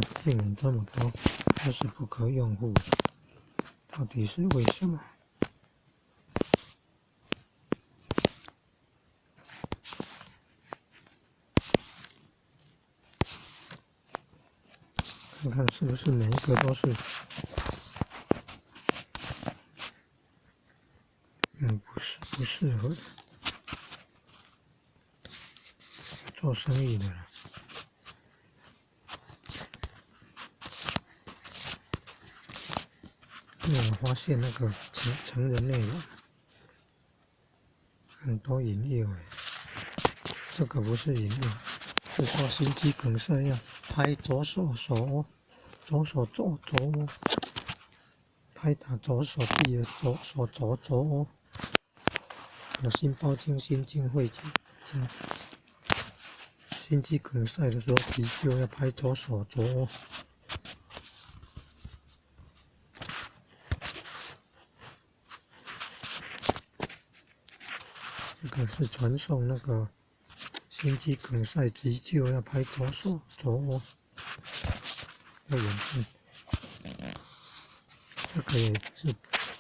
竟然这么多，还是不可用户，到底是为什么？看看是不是每一个都是，不适合的做生意的人。因为我发现那个成人内容很多引诱这个不是引诱，是说心肌梗塞要拍左手手，左手左左，拍打左手臂的左手左左，有心包经、心经、会经。心肌梗塞的时候，急救要拍左手左。这个是传送那个心肌梗塞急救要拍左手左的影片，这个也是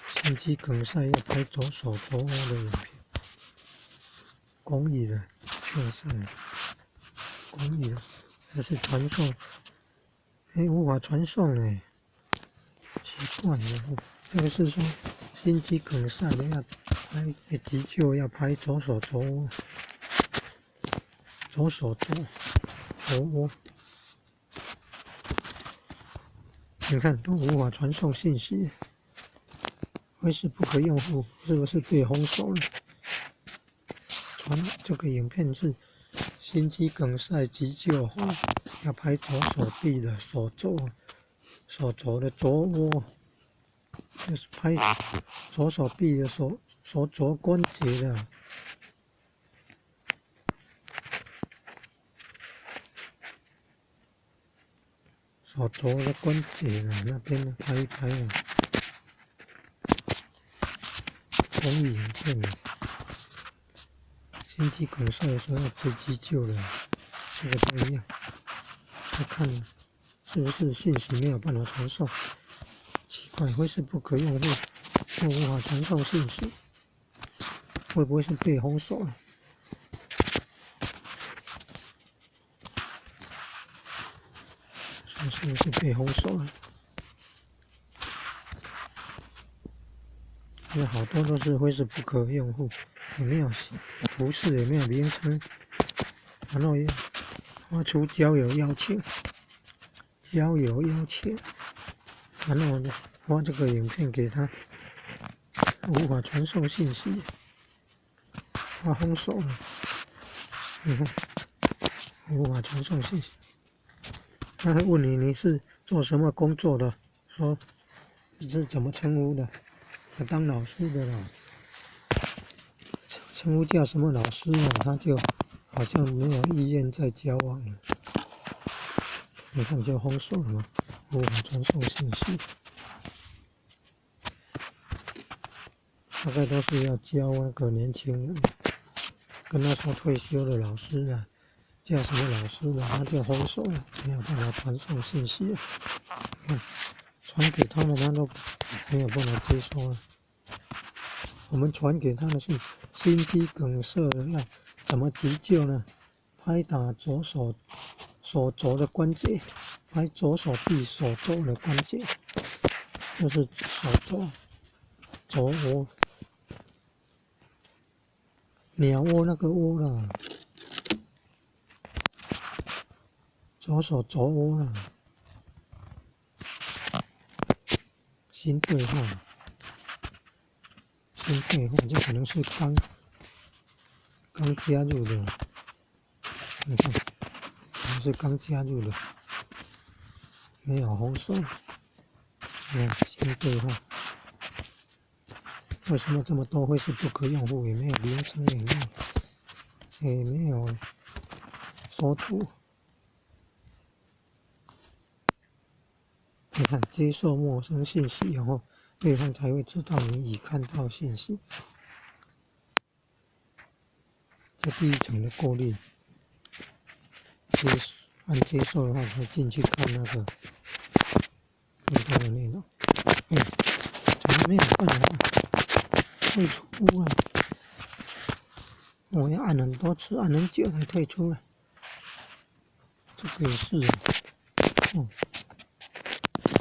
心肌梗塞要拍左手左的影片。公益的线上的公益的，这是传送，无法传送嘞，奇怪了，这个是说心肌梗塞的要拍急救要拍左手左，左手左左，你看都无法传送信息，Facebook 用户是不是被封锁了？这个影片是心肌梗塞急救后要拍左手臂的手肘的左窝，就是拍左手臂的手肘关节的。手肘的关节的那边的拍一拍啊，公益影片啊，心肌梗塞的时候要追急救的，这个都一样。要看是不是信息没有办法传送，奇怪，会是不可用户又无法传送信息，会不会是被封锁了？是不是被封锁了？因为好多都是会是不可用户，也没有图示，也没有名称，然后也发出交友邀请，然后呢发这个影片给他，无法传送信息，他封锁了，你看无法传送信息。他还问你是做什么工作的，说你是怎么称呼的？当老师的啦，称呼叫什么老师啊？他就好像没有意愿再交往了。你看就封锁了嘛，无法传送信息。大概都是要教那个年轻人，跟他说退休的老师啊，叫什么老师的，他就封锁了，没有办法传送信息啊。你看传给他的他都没有办法接收了。我们传给他的是心肌梗塞的要怎么急救呢？拍打左手肘的关节，拍左手臂手肘的关节，就是手肘窝，鸟窝那个窝啦，左手肘窝啦，新对话。新对话就可能是刚加入的，你看，可能是刚加入的，没有封锁。新对话，为什么这么多会是不可用户？也没有名称，也没有说出。你看，接受陌生信息，然后对方才会知道你已看到信息。这第一层的过滤，按接受的话才进去看那个运动的内容。怎么没有办法退出啊？我要按很多次，按很久才退出啊。这个也是啊。